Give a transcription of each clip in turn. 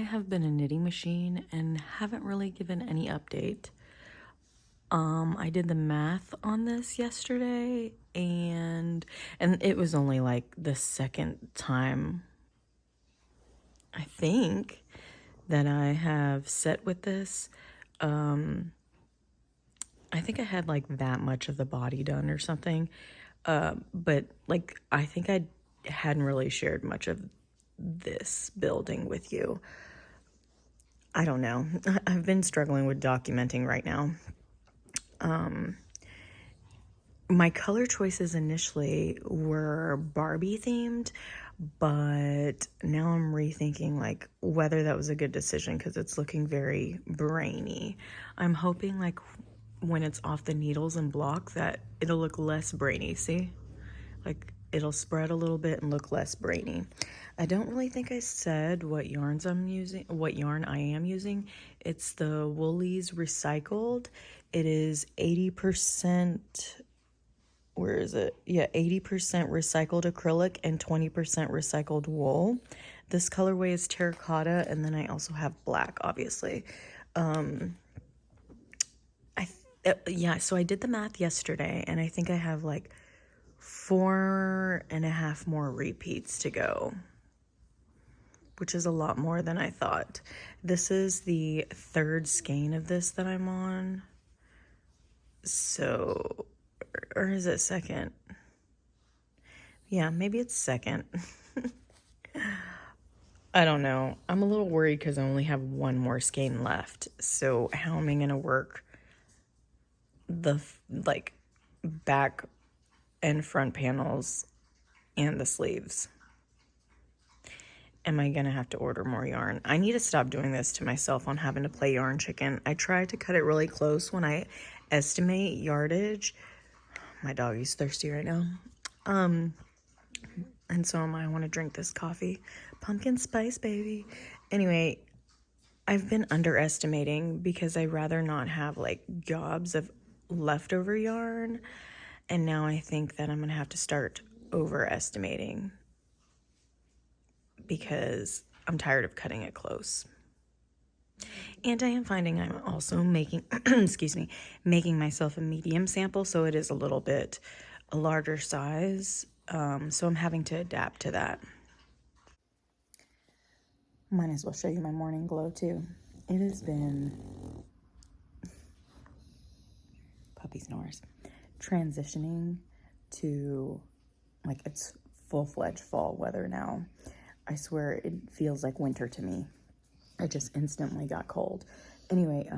have been a knitting machine and haven't really given any update. I did the math on this yesterday and it was only like the second time I think that I have set with this. I think I had like that much of the body done or something. But like I think I hadn't really shared much of this building with you. I don't know. I've been struggling with documenting right now. My color choices initially were Barbie themed, but now I'm rethinking like whether that was a good decision because it's looking very brainy. I'm hoping like when it's off the needles and block that it'll look less brainy, see? Like it'll spread a little bit and look less brainy. I don't really think I said what yarns I'm using, what yarn I am using. It's the Woolies Recycled. It is 80%, where is it? Yeah, 80% recycled acrylic and 20% recycled wool. This colorway is terracotta, and then I also have black, obviously. Yeah, so I did the math yesterday, and I think I have like 4.5 more repeats to go, which is a lot more than I thought. This is the third skein of this that I'm on. So, or is it second? Yeah, maybe it's second. I don't know. I'm a little worried because I only have one more skein left. So how am I going to work the like back and front panels and the sleeves? Am I going to have to order more yarn? I need to stop doing this to myself on having to play yarn chicken. I try to cut it really close when I estimate yardage. My doggy's thirsty right now. And so am I. I want to drink this coffee. Pumpkin spice, baby. Anyway, I've been underestimating because I'd rather not have like gobs of leftover yarn. And now I think that I'm going to have to start overestimating because I'm tired of cutting it close. And I am finding I'm also making, excuse me, making myself a medium sample, so it is a little bit a larger size. So I'm having to adapt to that. Might as well show you my morning glow too. It has been, puppy snores, transitioning to like it's full-fledged fall weather now. I swear it feels like winter to me. I just instantly got cold. Anyway,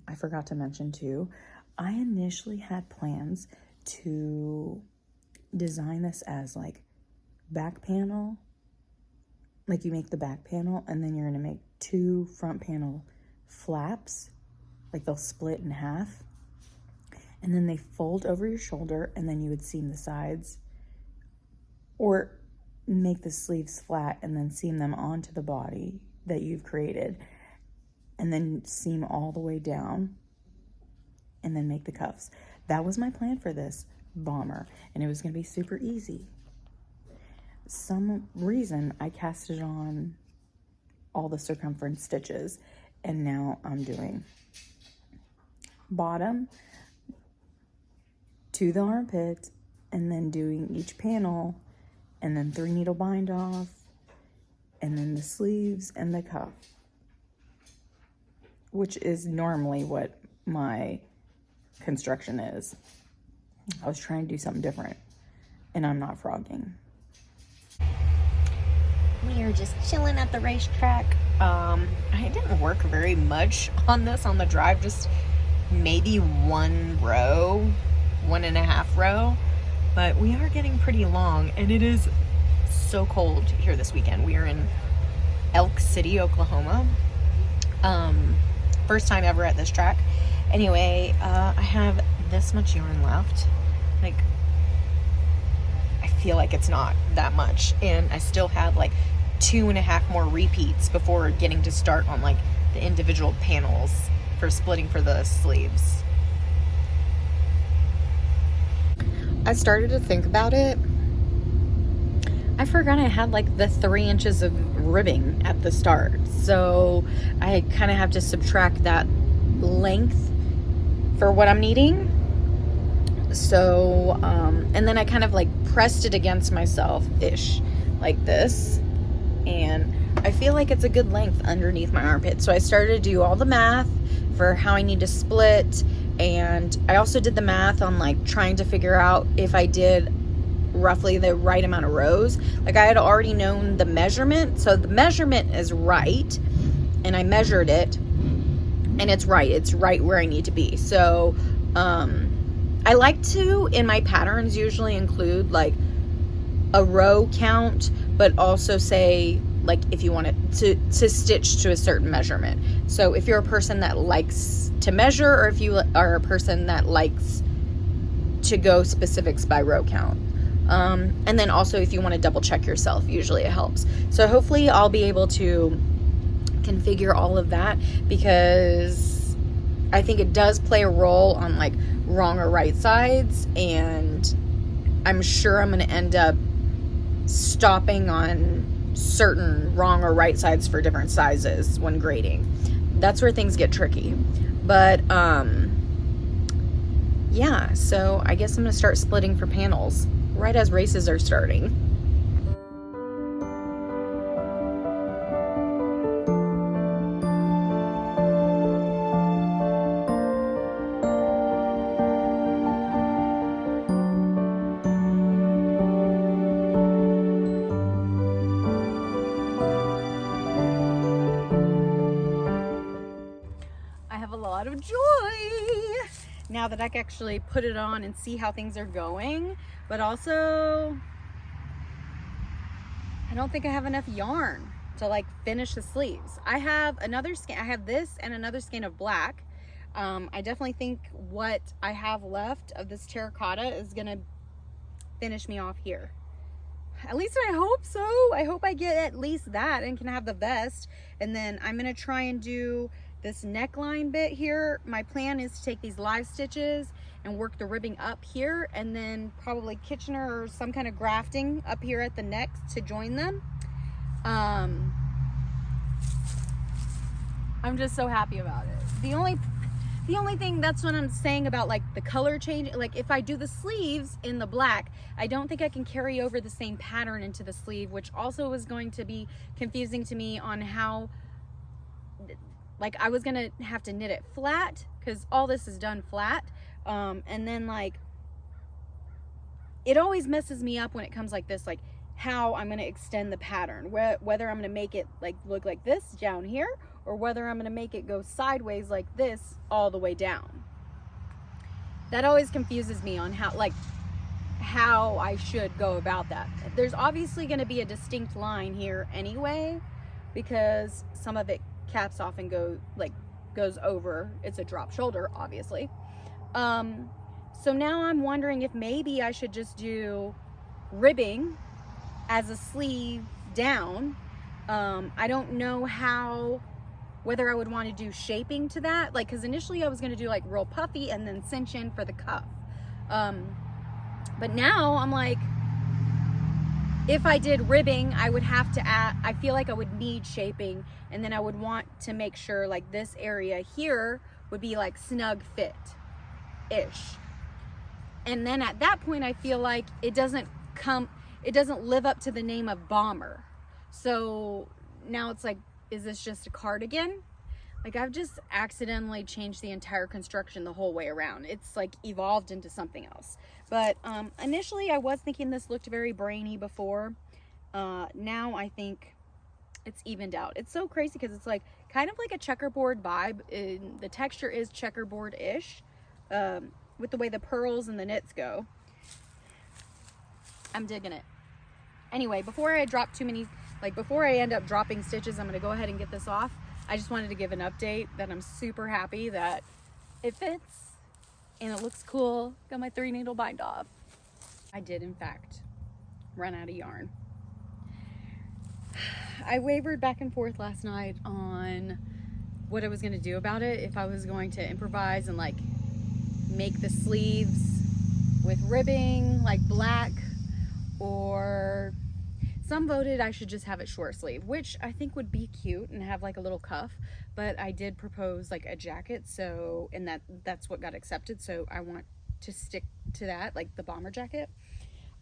I forgot to mention too, I initially had plans to design this as like back panel. Like you make the back panel and then you're gonna make 2 front panel flaps. Like they'll split in half. And then they fold over your shoulder and then you would seam the sides. Or make the sleeves flat and then seam them onto the body that you've created, and then seam all the way down and then make the cuffs. That was my plan for this bomber, and it was going to be super easy. Some reason I casted on all the circumference stitches, and now I'm doing bottom to the armpit and then doing each panel and then 3 needle bind off, and then the sleeves and the cuff, which is normally what my construction is. I was trying to do something different, and I'm not frogging. We are just chilling at the racetrack. I didn't work very much on this on the drive, just maybe 1.5 row. But we are getting pretty long, and it is so cold here this weekend. We are in Elk City, Oklahoma. First time ever at this track. Anyway, I have this much yarn left. Like, I feel like it's not that much. And I still have like 2.5 more repeats before getting to start on like the individual panels for splitting for the sleeves. I started to think about it. I forgot I had like the 3 inches of ribbing at the start. So I kind of have to subtract that length for what I'm needing. So, and then I kind of like pressed it against myself-ish like this. And I feel like it's a good length underneath my armpit. So I started to do all the math for how I need to split. And I also did the math on like trying to figure out if I did roughly the right amount of rows. Like I had already known the measurement. So the measurement is right. And I measured it. And it's right. It's right where I need to be. So I like to, in my patterns, usually include like a row count, but also say like if you want to stitch to a certain measurement. So if you're a person that likes to measure, or if you are a person that likes to go specifics by row count. And then also if you want to double check yourself, usually it helps. So hopefully I'll be able to configure all of that, because I think it does play a role on like wrong or right sides, and I'm sure I'm going to end up stopping on certain wrong or right sides for different sizes when grading. That's where things get tricky. But yeah, so I guess I'm going to start splitting for panels right as races are starting. Of joy now that I can actually put it on and see how things are going. But also I don't think I have enough yarn to like finish the sleeves. I have another skein. I have this and another skein of black. I definitely think what I have left of this terracotta is gonna finish me off here. At least I hope so. I hope I get at least that and can have the vest. And then I'm gonna try and do this neckline bit here. My plan is to take these live stitches and work the ribbing up here, and then probably Kitchener or some kind of grafting up here at the neck to join them. I'm just so happy about it. The only thing, that's what I'm saying about like the color change, like if I do the sleeves in the black, I don't think I can carry over the same pattern into the sleeve, which also was going to be confusing to me on how, like I was gonna have to knit it flat because all this is done flat. And then like, it always messes me up when it comes like this, like how I'm gonna extend the pattern, whether I'm gonna make it like look like this down here, or whether I'm gonna make it go sideways like this all the way down. That always confuses me on how I should go about that. There's obviously gonna be a distinct line here anyway, because some of it caps off and goes over. It's a drop shoulder, obviously. So now I'm wondering if maybe I should just do ribbing as a sleeve down. I don't know whether I would want to do shaping to that, like, because initially I was going to do like real puffy and then cinch in for the cuff. But now I'm like, if I did ribbing, I would have to add, I feel like I would need shaping, and then I would want to make sure like this area here would be like snug fit-ish. And then at that point, I feel like it doesn't live up to the name of bomber. So now it's like, is this just a cardigan? Like I've just accidentally changed the entire construction the whole way around. It's like evolved into something else. But initially I was thinking this looked very brainy before. Now I think it's evened out. It's so crazy because it's like kind of like a checkerboard vibe. The texture is checkerboard-ish with the way the pearls and the knits go. I'm digging it. Anyway, before I drop too many, like before I end up dropping stitches, I'm going to go ahead and get this off. I just wanted to give an update that I'm super happy that it fits and it looks cool. Got my 3-needle bind off. I did, in fact, run out of yarn. I wavered back and forth last night on what I was going to do about it. If I was going to improvise and like make the sleeves with ribbing, like black, or some voted I should just have it short sleeve, which I think would be cute and have like a little cuff, but I did propose like a jacket, so, and that's what got accepted, so I want to stick to that, like the bomber jacket.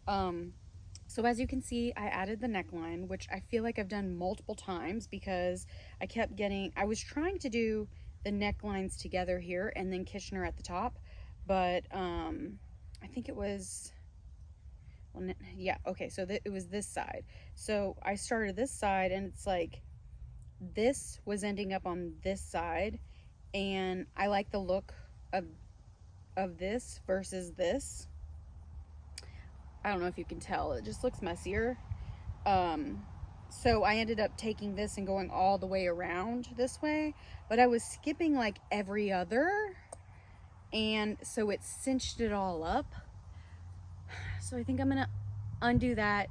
So as you can see, I added the neckline, which I feel like I've done multiple times because I was trying to do the necklines together here and then Kitchener at the top, but I think it was, well, yeah, okay, so it was this side. So I started this side and it's like, this was ending up on this side, and I like the look of this versus this. I don't know if you can tell, it just looks messier. So I ended up taking this and going all the way around this way, but I was skipping like every other, and so it cinched it all up. So I think I'm gonna undo that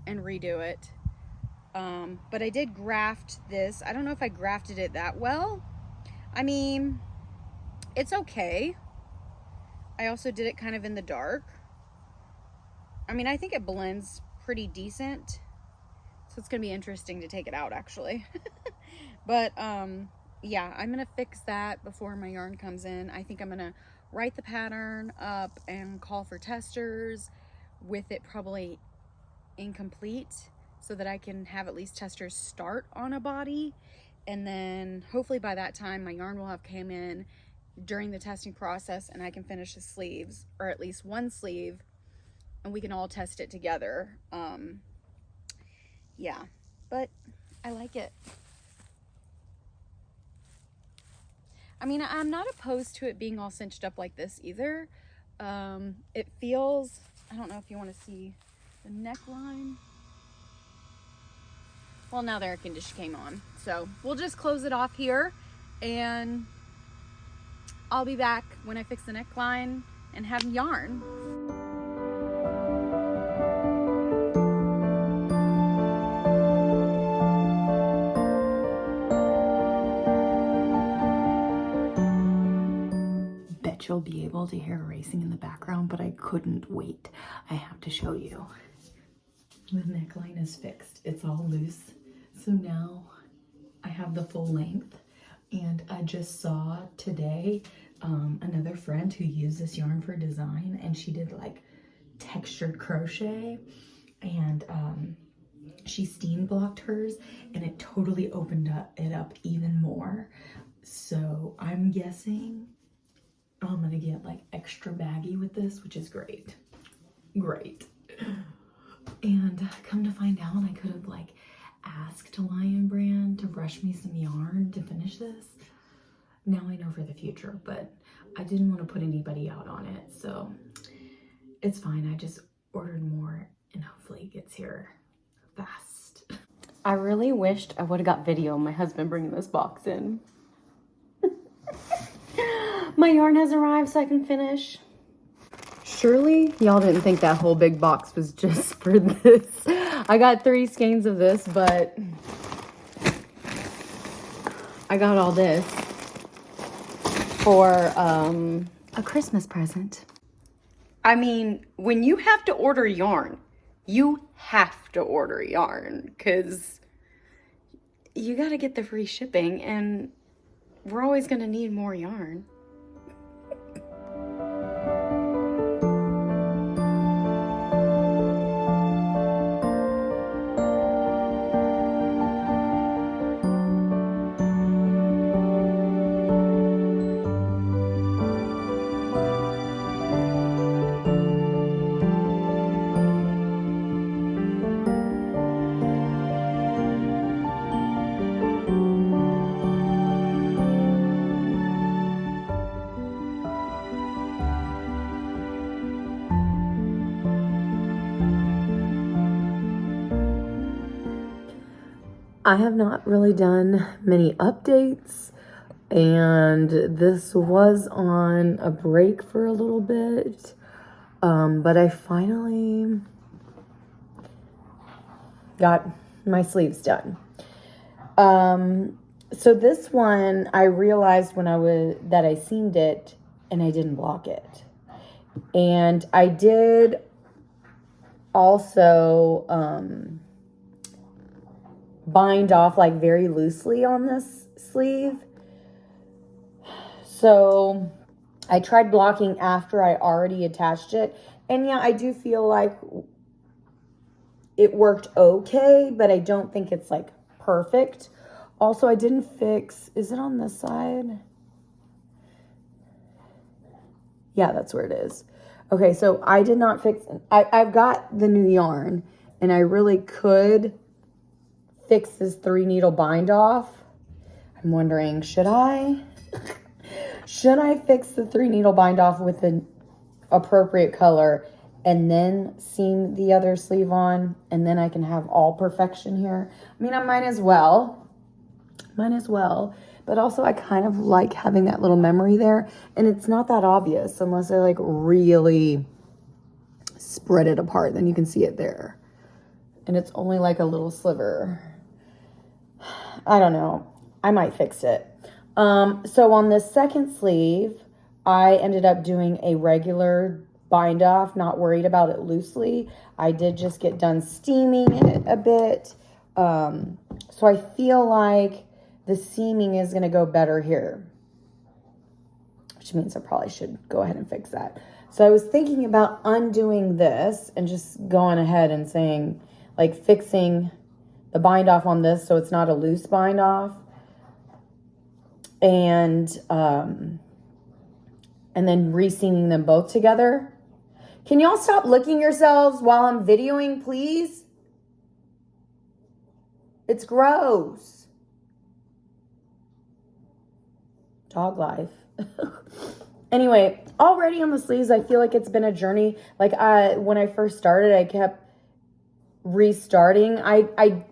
and redo it. But I did graft this. I don't know if I grafted it that well. I mean, it's okay. I also did it kind of in the dark. I mean, I think it blends pretty decent. So it's going to be interesting to take it out, actually. But, yeah, I'm going to fix that before my yarn comes in. I think I'm going to write the pattern up and call for testers with it probably incomplete so that I can have at least testers start on a body. And then hopefully by that time, my yarn will have come in during the testing process and I can finish the sleeves, or at least one sleeve, and we can all test it together. Yeah, but I like it. I mean, I'm not opposed to it being all cinched up like this either. It feels, I don't know if you want to see the neckline. Well, now the air conditioner came on, so we'll just close it off here, and I'll be back when I fix the neckline and have yarn. Bet you'll be able to hear racing in the background, but I couldn't wait. I have to show you. The neckline is fixed. It's all loose. So now I have the full length, and I just saw today another friend who used this yarn for design, and she did like textured crochet, and she steam blocked hers, and it totally opened it up even more. So I'm guessing I'm gonna get like extra baggy with this, which is great. And come to find out, I could have like asked Lion Brand to brush me some yarn to finish this. Now I know for the future, but I didn't want to put anybody out on it, so it's fine. I just ordered more and hopefully it gets here fast. I really wished I would have got video of my husband bringing this box in. My yarn has arrived so I can finish. Surely y'all didn't think that whole big box was just for this. I got 3 skeins of this, but I got all this for a Christmas present. I mean, when you have to order yarn, you have to order yarn because you got to get the free shipping, and we're always going to need more yarn. I have not really done many updates, and this was on a break for a little bit, but I finally got my sleeves done. So this one, I realized when that I seamed it and I didn't block it. And I did also, bind off like very loosely on this sleeve. So I tried blocking after I already attached it. And yeah, I do feel like it worked okay, but I don't think it's like perfect. Also, I didn't fix, is it on this side? Yeah, that's where it is. Okay, so I did not fix, I've got the new yarn, and I really could fix this 3-needle bind off. I'm wondering, should I fix the 3-needle bind off with the appropriate color and then seam the other sleeve on, and then I can have all perfection here? I mean, I might as well, but also I kind of like having that little memory there, and it's not that obvious unless I like really spread it apart. Then you can see it there, and it's only like a little sliver. I don't know, I might fix it. So on this second sleeve, I ended up doing a regular bind off, not worried about it loosely. I did just get done steaming it a bit. So I feel like the seaming is going to go better here, which means I probably should go ahead and fix that. So I was thinking about undoing this and just going ahead and saying, like, fixing the bind off on this so it's not a loose bind off. And then re-seaming them both together. Can y'all stop licking yourselves while I'm videoing, please? It's gross. Dog life. Anyway, already on the sleeves, I feel like it's been a journey. Like when I first started, I kept restarting. I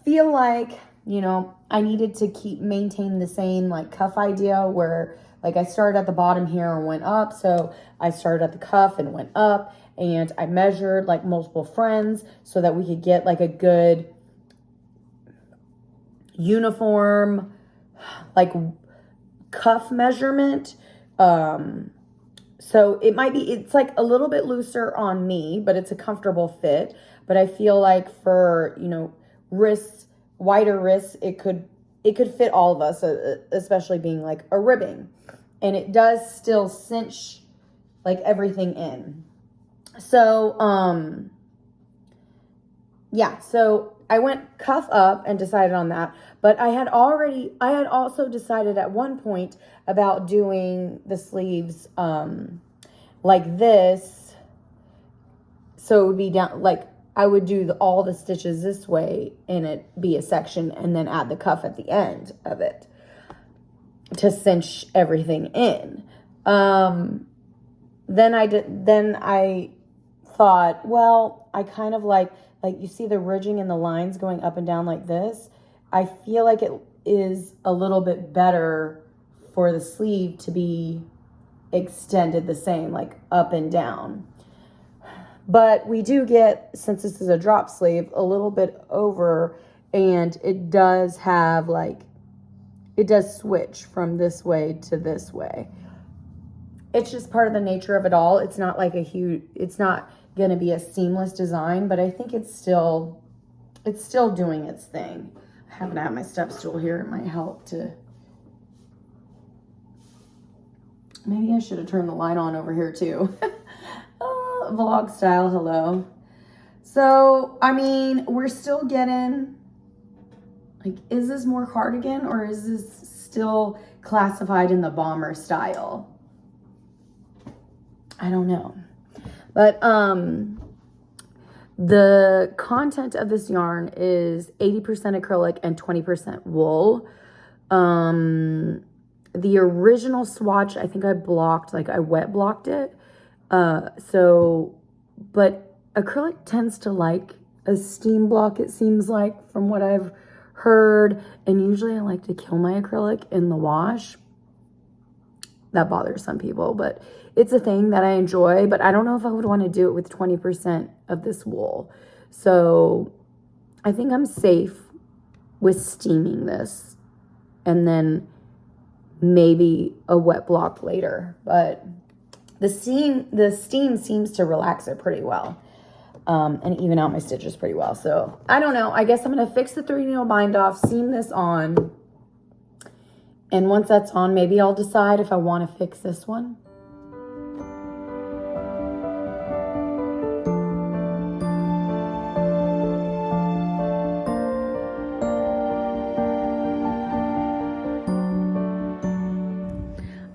feel like, you know, I needed to maintain the same like cuff idea where like I started at the bottom here and went up. So I started at the cuff and went up, and I measured like multiple friends so that we could get like a good uniform like cuff measurement. So it's like a little bit looser on me, but it's a comfortable fit. But I feel like for, you know, wrists, wider wrists, it could fit all of us, especially being like a ribbing. And it does still cinch like everything in. So, yeah, so I went cuff up and decided on that. But I had also decided at one point about doing the sleeves like this. So it would be down, like I would do all the stitches this way and it be a section, and then add the cuff at the end of it to cinch everything in. Then I thought, well, I kind of like you see the ridging and the lines going up and down like this. I feel like it is a little bit better for the sleeve to be extended the same, like up and down. But we do get, since this is a drop sleeve, a little bit over, and it does have like, it does switch from this way to this way. It's just part of the nature of it all. It's not like it's not going to be a seamless design, but I think it's still doing its thing. I happen to have my step stool here. It might help to, maybe I should have turned the light on over here too. Vlog style, hello. So, I mean, we're still getting, like, is this more cardigan or is this still classified in the bomber style? I don't know. But the content of this yarn is 80% acrylic and 20% wool. The original swatch, I think I blocked, like I wet blocked it. But acrylic tends to like a steam block, it seems like, from what I've heard. And usually I like to kill my acrylic in the wash. That bothers some people, but it's a thing that I enjoy. But I don't know if I would want to do it with 20% of this wool. So I think I'm safe with steaming this and then maybe a wet block later. But the steam seems to relax it pretty well. and even out my stitches pretty well. So I don't know. I guess I'm going to fix the 3 needle bind off, seam this on. And once that's on, maybe I'll decide if I want to fix this one.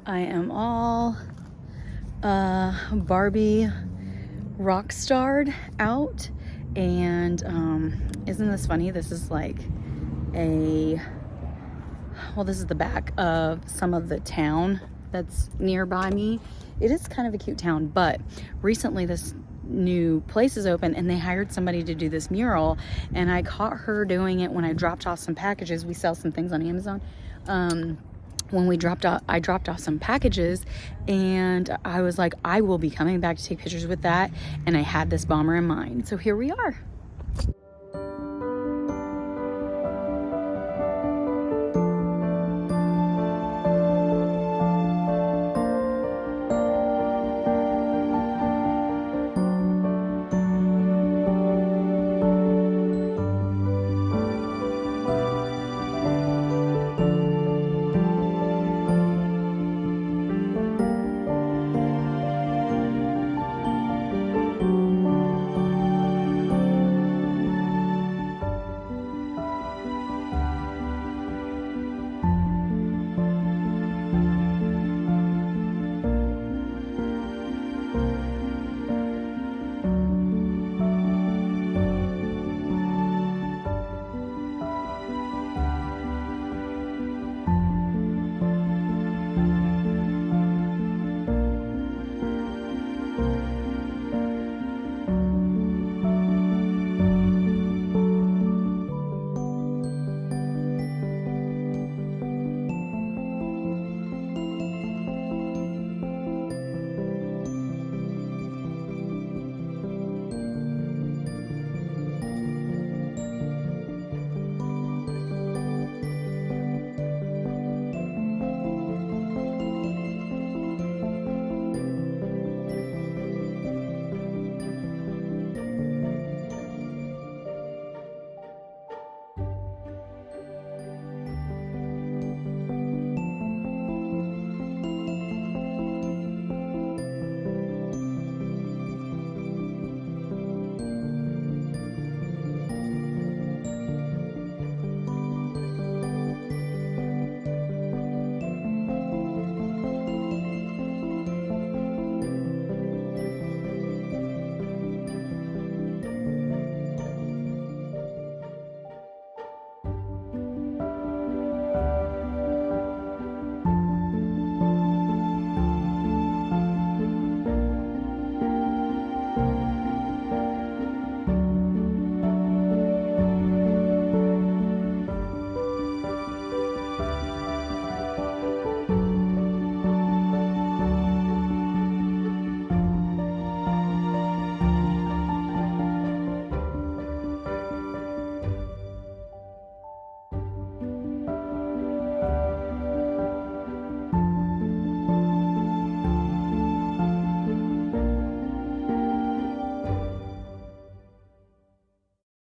I am all Barbie rock starred out, and isn't this funny? This is like this is the back of some of the town that's nearby me. It is kind of a cute town, but recently this new place is open and they hired somebody to do this mural, and I caught her doing it when I dropped off some packages. We sell some things on Amazon. When I dropped off some packages, and I was like, I will be coming back to take pictures with that, and I had this bomber in mind. So here we are.